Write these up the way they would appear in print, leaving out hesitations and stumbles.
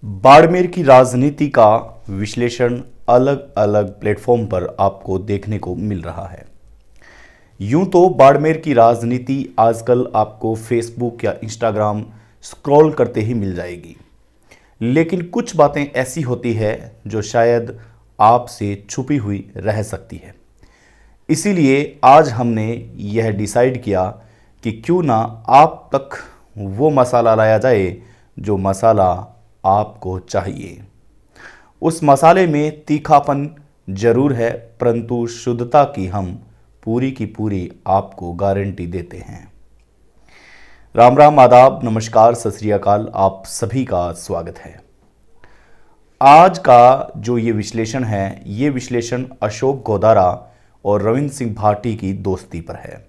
बाड़मेर की राजनीति का विश्लेषण अलग अलग प्लेटफॉर्म पर आपको देखने को मिल रहा है। यूं तो बाड़मेर की राजनीति आजकल आपको फेसबुक या इंस्टाग्राम स्क्रॉल करते ही मिल जाएगी, लेकिन कुछ बातें ऐसी होती है जो शायद आपसे छुपी हुई रह सकती है। इसीलिए आज हमने यह डिसाइड किया कि क्यों ना आप तक वो मसाला लाया जाए जो मसाला आपको चाहिए। उस मसाले में तीखापन जरूर है, परंतु शुद्धता की हम पूरी की पूरी आपको गारंटी देते हैं। राम राम, आदाब, नमस्कार, सत श्री अकाल, आप सभी का स्वागत है। आज का जो ये विश्लेषण है, ये विश्लेषण अशोक गोदारा और रविंद्र सिंह भाटी की दोस्ती पर है।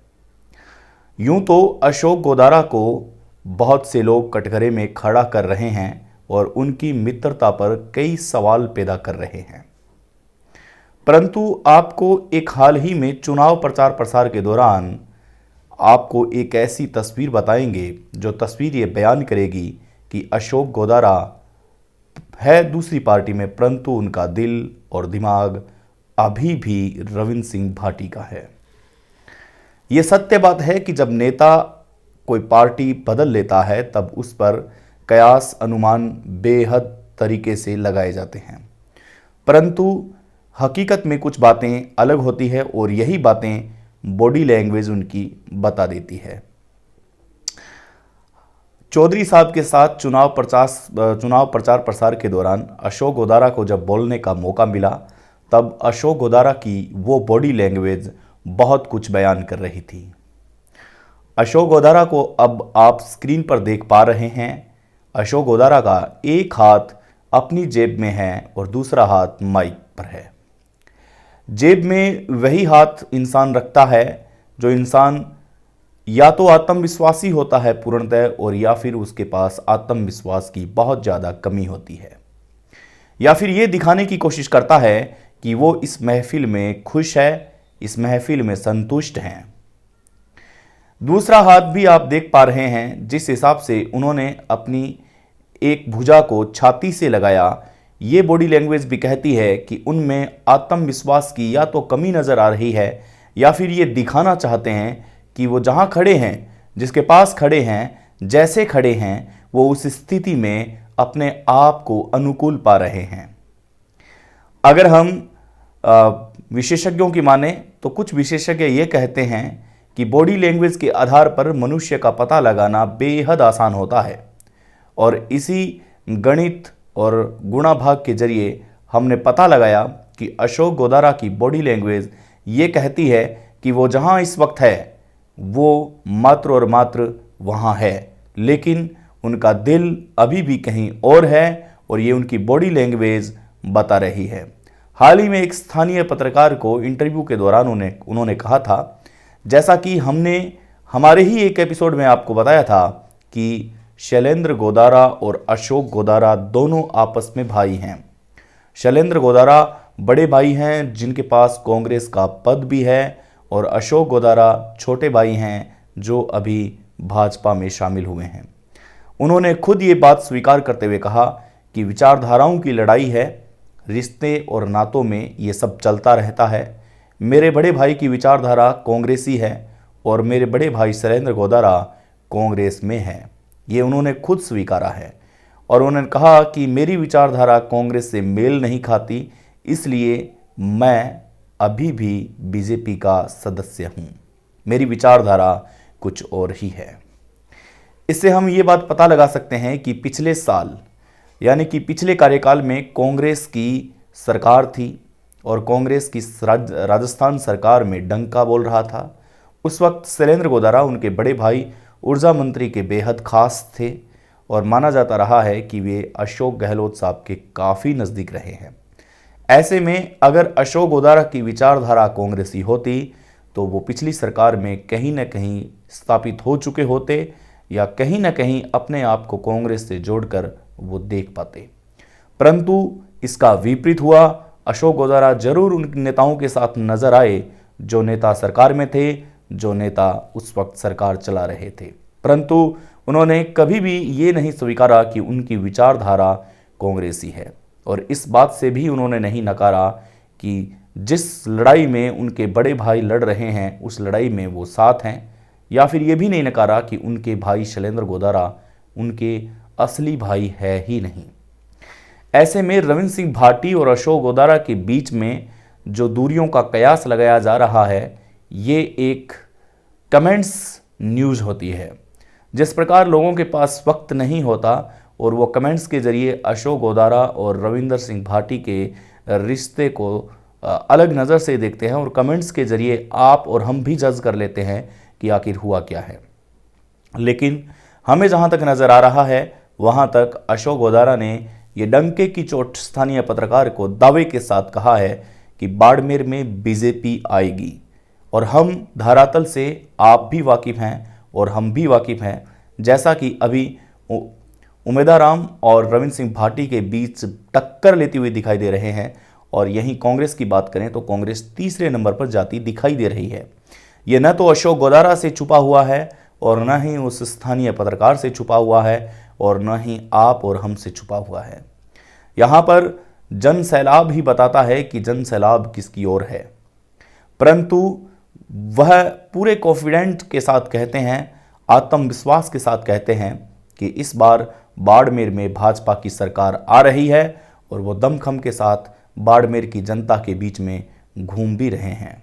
यूं तो अशोक गोदारा को बहुत से लोग कटघरे में खड़ा कर रहे हैं और उनकी मित्रता पर कई सवाल पैदा कर रहे हैं, परंतु आपको एक हाल ही में चुनाव प्रचार प्रसार के दौरान आपको एक ऐसी तस्वीर बताएंगे जो तस्वीर ये बयान करेगी कि अशोक गोदारा है दूसरी पार्टी में, परंतु उनका दिल और दिमाग अभी भी रविंद्र सिंह भाटी का है। ये सत्य बात है कि जब नेता कोई पार्टी बदल लेता है तब उस पर कयास अनुमान बेहद तरीके से लगाए जाते हैं, परंतु हकीकत में कुछ बातें अलग होती है और यही बातें बॉडी लैंग्वेज उनकी बता देती है। चौधरी साहब के साथ चुनाव प्रचार प्रसार के दौरान अशोक गोदारा को जब बोलने का मौका मिला तब अशोक गोदारा की वो बॉडी लैंग्वेज बहुत कुछ बयान कर रही थी। अशोक गोदारा को अब आप स्क्रीन पर देख पा रहे हैं। अशोक गोदारा का एक हाथ अपनी जेब में है और दूसरा हाथ माइक पर है। जेब में वही हाथ इंसान रखता है जो इंसान या तो आत्मविश्वासी होता है पूर्णतः, और या फिर उसके पास आत्मविश्वास की बहुत ज़्यादा कमी होती है, या फिर ये दिखाने की कोशिश करता है कि वो इस महफिल में खुश है, इस महफिल में संतुष्ट हैं। दूसरा हाथ भी आप देख पा रहे हैं, जिस हिसाब से उन्होंने अपनी एक भुजा को छाती से लगाया, ये बॉडी लैंग्वेज भी कहती है कि उनमें आत्मविश्वास की या तो कमी नज़र आ रही है, या फिर ये दिखाना चाहते हैं कि वो जहाँ खड़े हैं, जिसके पास खड़े हैं, जैसे खड़े हैं, वो उस स्थिति में अपने आप को अनुकूल पा रहे हैं। अगर हम विशेषज्ञों की माने तो कुछ विशेषज्ञ ये कहते हैं कि बॉडी लैंग्वेज के आधार पर मनुष्य का पता लगाना बेहद आसान होता है, और इसी गणित और गुणा भाग के जरिए हमने पता लगाया कि अशोक गोदारा की बॉडी लैंग्वेज ये कहती है कि वो जहाँ इस वक्त है वो मात्र और मात्र वहाँ है, लेकिन उनका दिल अभी भी कहीं और है, और ये उनकी बॉडी लैंग्वेज बता रही है। हाल ही में एक स्थानीय पत्रकार को इंटरव्यू के दौरान उन्होंने कहा था, जैसा कि हमने हमारे ही एक एपिसोड में आपको बताया था कि शैलेंद्र गोदारा और अशोक गोदारा दोनों आपस में भाई हैं। शैलेंद्र गोदारा बड़े भाई हैं जिनके पास कांग्रेस का पद भी है, और अशोक गोदारा छोटे भाई हैं जो अभी भाजपा में शामिल हुए हैं। उन्होंने खुद ये बात स्वीकार करते हुए कहा कि विचारधाराओं की लड़ाई है, रिश्ते और नातों में ये सब चलता रहता है। मेरे बड़े भाई की विचारधारा कांग्रेसी है और मेरे बड़े भाई शैलेंद्र गोदारा कांग्रेस में है, ये उन्होंने खुद स्वीकारा है। और उन्होंने कहा कि मेरी विचारधारा कांग्रेस से मेल नहीं खाती, इसलिए मैं अभी भी बीजेपी का सदस्य हूँ, मेरी विचारधारा कुछ और ही है। इससे हम ये बात पता लगा सकते हैं कि पिछले साल यानी कि पिछले कार्यकाल में कांग्रेस की सरकार थी और कांग्रेस की राजस्थान सरकार में डंका बोल रहा था। उस वक्त शैलेंद्र गोदारा उनके बड़े भाई ऊर्जा मंत्री के बेहद खास थे, और माना जाता रहा है कि वे अशोक गहलोत साहब के काफ़ी नज़दीक रहे हैं। ऐसे में अगर अशोक गोदारा की विचारधारा कांग्रेसी होती तो वो पिछली सरकार में कहीं न कहीं स्थापित हो चुके होते, या कहीं न कहीं अपने आप को कांग्रेस से जोड़कर वो देख पाते, परंतु इसका विपरीत हुआ। अशोक गोदारा जरूर उन नेताओं के साथ नजर आए जो नेता सरकार में थे, जो नेता उस वक्त सरकार चला रहे थे, परंतु उन्होंने कभी भी ये नहीं स्वीकारा कि उनकी विचारधारा कांग्रेसी है। और इस बात से भी उन्होंने नहीं नकारा कि जिस लड़ाई में उनके बड़े भाई लड़ रहे हैं उस लड़ाई में वो साथ हैं, या फिर ये भी नहीं नकारा कि उनके भाई शैलेंद्र गोदारा उनके असली भाई है ही नहीं। ऐसे में रविंद्र सिंह भाटी और अशोक गोदारा के बीच में जो दूरियों का कयास लगाया जा रहा है, ये एक कमेंट्स न्यूज़ होती है। जिस प्रकार लोगों के पास वक्त नहीं होता और वो कमेंट्स के जरिए अशोक गोदारा और रविंद्र सिंह भाटी के रिश्ते को अलग नज़र से देखते हैं और कमेंट्स के जरिए आप और हम भी जज कर लेते हैं कि आखिर हुआ क्या है। लेकिन हमें जहां तक नज़र आ रहा है वहां तक अशोक गोदारा ने ये डंके की चोट स्थानीय पत्रकार को दावे के साथ कहा है कि बाड़मेर में बीजेपी आएगी। और हम धरातल से आप भी वाकिफ़ हैं और हम भी वाकिफ़ हैं, जैसा कि अभी उमेदाराम और रविंद्र सिंह भाटी के बीच टक्कर लेती हुई दिखाई दे रहे हैं। और यहीं कांग्रेस की बात करें तो कांग्रेस तीसरे नंबर पर जाती दिखाई दे रही है। यह न तो अशोक गोदारा से छुपा हुआ है और न ही उस स्थानीय पत्रकार से छुपा हुआ है और न ही आप और हम से छुपा हुआ है। यहाँ पर जन सैलाब ही बताता है कि जन सैलाब किसकी ओर है, परंतु वह पूरे कॉन्फिडेंट के साथ कहते हैं, आत्मविश्वास के साथ कहते हैं कि इस बार बाड़मेर में भाजपा की सरकार आ रही है और वो दमखम के साथ बाड़मेर की जनता के बीच में घूम भी रहे हैं।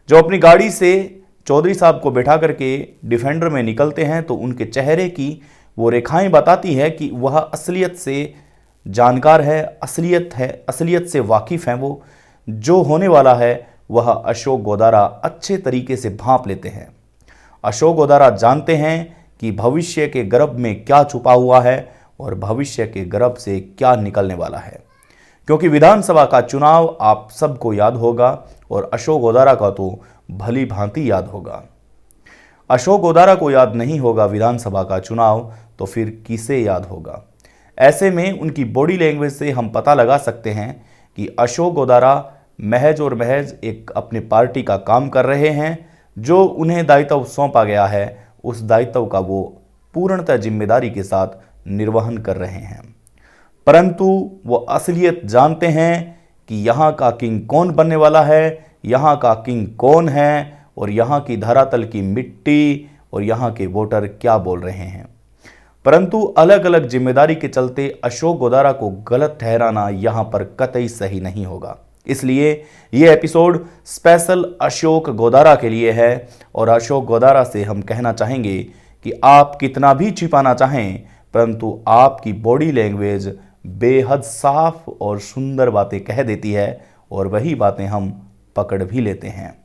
जो अपनी गाड़ी से चौधरी साहब को बैठा करके डिफेंडर में निकलते हैं तो उनके चेहरे की वो रेखाएं बताती है कि वह असलियत से जानकार है, असलियत से वाकिफ़ हैं। वो जो होने वाला है वह अशोक गोदारा अच्छे तरीके से भांप लेते हैं। अशोक गोदारा जानते हैं कि भविष्य के गर्भ में क्या छुपा हुआ है और भविष्य के गर्भ से क्या निकलने वाला है, क्योंकि विधानसभा का चुनाव आप सबको याद होगा और अशोक गोदारा का तो भली भांति याद होगा। अशोक गोदारा को याद नहीं होगा विधानसभा का चुनाव तो फिर किसे याद होगा। ऐसे में उनकी बॉडी लैंग्वेज से हम पता लगा सकते हैं कि अशोक गोदारा महज और महज एक अपने पार्टी का काम कर रहे हैं। जो उन्हें दायित्व सौंपा गया है उस दायित्व का वो पूर्णतः जिम्मेदारी के साथ निर्वहन कर रहे हैं, परंतु वो असलियत जानते हैं कि यहाँ का किंग कौन बनने वाला है, यहाँ का किंग कौन है और यहाँ की धरातल की मिट्टी और यहाँ के वोटर क्या बोल रहे हैं। परंतु अलग अलग जिम्मेदारी के चलते अशोक गोदारा को गलत ठहराना यहाँ पर कतई सही नहीं होगा। इसलिए यह एपिसोड स्पेशल अशोक गोदारा के लिए है और अशोक गोदारा से हम कहना चाहेंगे कि आप कितना भी छिपाना चाहें परंतु आपकी बॉडी लैंग्वेज बेहद साफ और सुंदर बातें कह देती है और वही बातें हम पकड़ भी लेते हैं।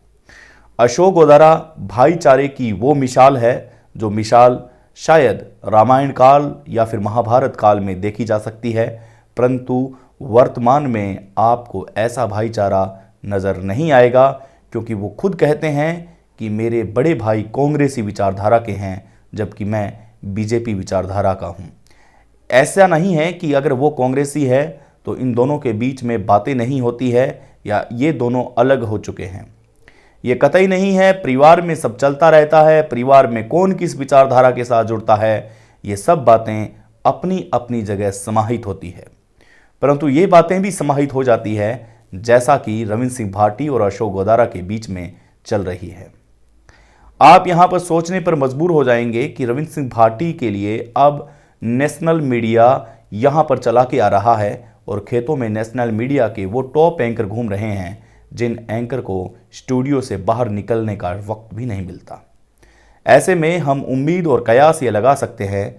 अशोक गोदारा भाईचारे की वो मिसाल है जो मिसाल शायद रामायण काल या फिर महाभारत काल में देखी जा सकती है, परंतु वर्तमान में आपको ऐसा भाईचारा नज़र नहीं आएगा, क्योंकि वो खुद कहते हैं कि मेरे बड़े भाई कांग्रेसी विचारधारा के हैं जबकि मैं बीजेपी विचारधारा का हूँ। ऐसा नहीं है कि अगर वो कांग्रेसी है तो इन दोनों के बीच में बातें नहीं होती है या ये दोनों अलग हो चुके हैं। ये कतई नहीं है। परिवार में सब चलता रहता है, परिवार में कौन किस विचारधारा के साथ जुड़ता है, ये सब बातें अपनी अपनी जगह समाहित होती है, परंतु ये बातें भी समाहित हो जाती है जैसा कि रविंद्र सिंह भाटी और अशोक गोदारा के बीच में चल रही है। आप यहाँ पर सोचने पर मजबूर हो जाएंगे कि रविंद्र सिंह भाटी के लिए अब नेशनल मीडिया यहाँ पर चला के आ रहा है और खेतों में नेशनल मीडिया के वो टॉप एंकर घूम रहे हैं जिन एंकर को स्टूडियो से बाहर निकलने का वक्त भी नहीं मिलता। ऐसे में हम उम्मीद और कयास ये लगा सकते हैं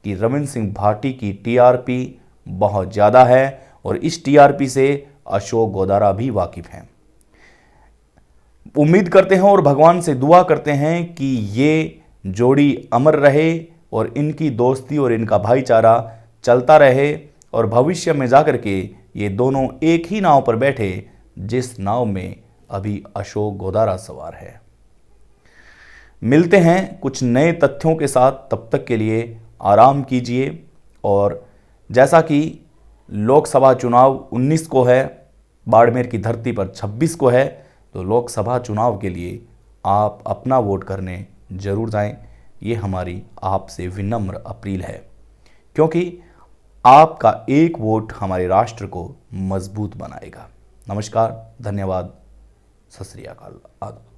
कि रविंद्र सिंह भाटी की टीआरपी बहुत ज़्यादा है और इस टीआरपी से अशोक गोदारा भी वाकिफ़ हैं। उम्मीद करते हैं और भगवान से दुआ करते हैं कि ये जोड़ी अमर रहे और इनकी दोस्ती और इनका भाईचारा चलता रहे और भविष्य में जाकर के ये दोनों एक ही नाव पर बैठे जिस नाव में अभी अशोक गोदारा सवार है। मिलते हैं कुछ नए तथ्यों के साथ, तब तक के लिए आराम कीजिए। और जैसा कि लोकसभा चुनाव 19 को है, बाड़मेर की धरती पर 26 को है, तो लोकसभा चुनाव के लिए आप अपना वोट करने जरूर जाएं। ये हमारी आपसे विनम्र अपील है, क्योंकि आपका एक वोट हमारे राष्ट्र को मजबूत बनाएगा। नमस्कार, धन्यवाद, सत श्री अकाल, आदाब।